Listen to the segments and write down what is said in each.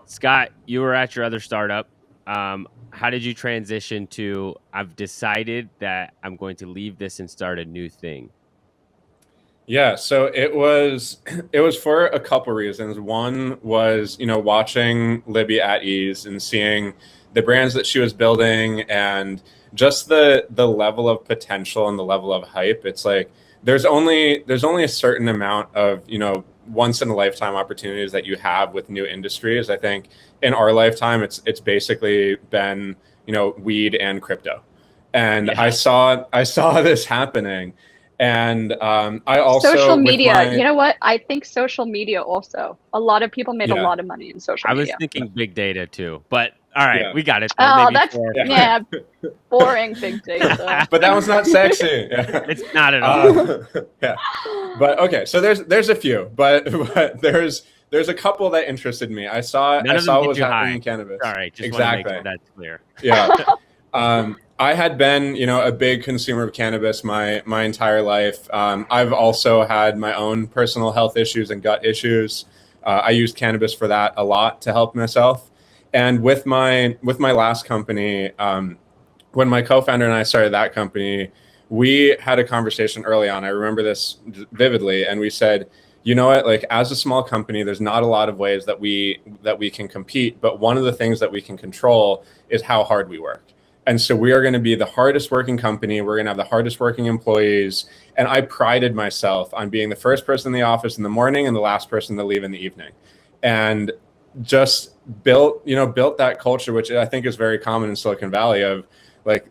Scott, you were at your other startup. How did you transition to, I've decided that I'm going to leave this and start a new thing? Yeah, so it was for a couple reasons. One was, watching Libby at Eaze and seeing the brands that she was building and just the level of potential and the level of hype. It's like there's only a certain amount of, once in a lifetime opportunities that you have with new industries. I think in our lifetime it's basically been, weed and crypto. And Yeah. I saw this happening. And I also Social with media. my You know what? I think social media also. A lot of people made a yeah lot of money in social I was media. thinking big data too, but all right, yeah we got it. Though. Oh, Maybe that's four or yeah, boring big data. but that one's not sexy. Yeah. It's not at all. Yeah, but okay, so there's a few, but there's a couple that interested me. I saw None of what them get was you happening high. in cannabis. All right, just Exactly. want to make sure that's clear. Yeah. I had been, a big consumer of cannabis my entire life. I've also had my own personal health issues and gut issues. I used cannabis for that a lot to help myself. And with my last company, when my co-founder and I started that company, we had a conversation early on. I remember this vividly, and we said, you know what, like as a small company, there's not a lot of ways that we can compete, but one of the things that we can control is how hard we work. And so we are going to be the hardest working company. We're going to have the hardest working employees. And I prided myself on being the first person in the office in the morning and the last person to leave in the evening. And just built that culture, which I think is very common in Silicon Valley, of like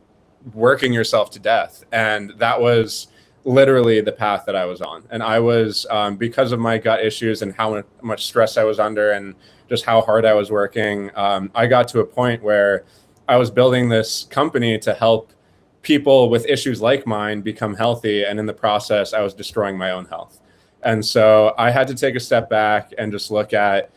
working yourself to death. And that was literally the path that I was on. And I was, because of my gut issues and how much stress I was under and just how hard I was working, I got to a point where I was building this company to help people with issues like mine become healthy. And in the process, I was destroying my own health. And so I had to take a step back and just look at,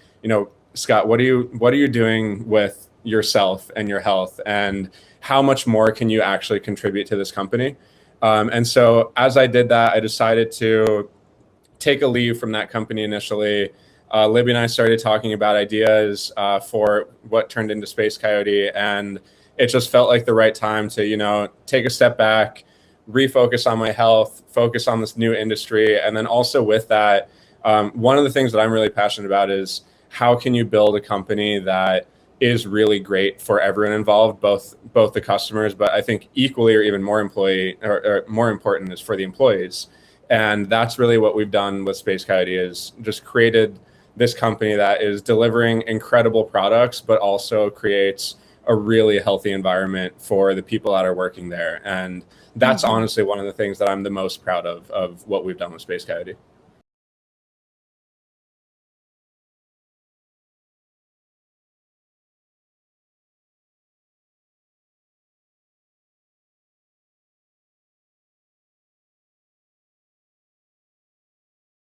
Scott, what are you doing with yourself and your health, and how much more can you actually contribute to this company? And so as I did that, I decided to take a leave from that company initially. Libby and I started talking about ideas for what turned into Space Coyote, and it just felt like the right time to, take a step back, refocus on my health, focus on this new industry. And then also with that, one of the things that I'm really passionate about is how can you build a company that is really great for everyone involved, both the customers, but I think equally or even more more important is for the employees. And that's really what we've done with Space Coyote, is just created this company that is delivering incredible products, but also creates a really healthy environment for the people that are working there. And that's honestly one of the things that I'm the most proud of what we've done with Space Coyote.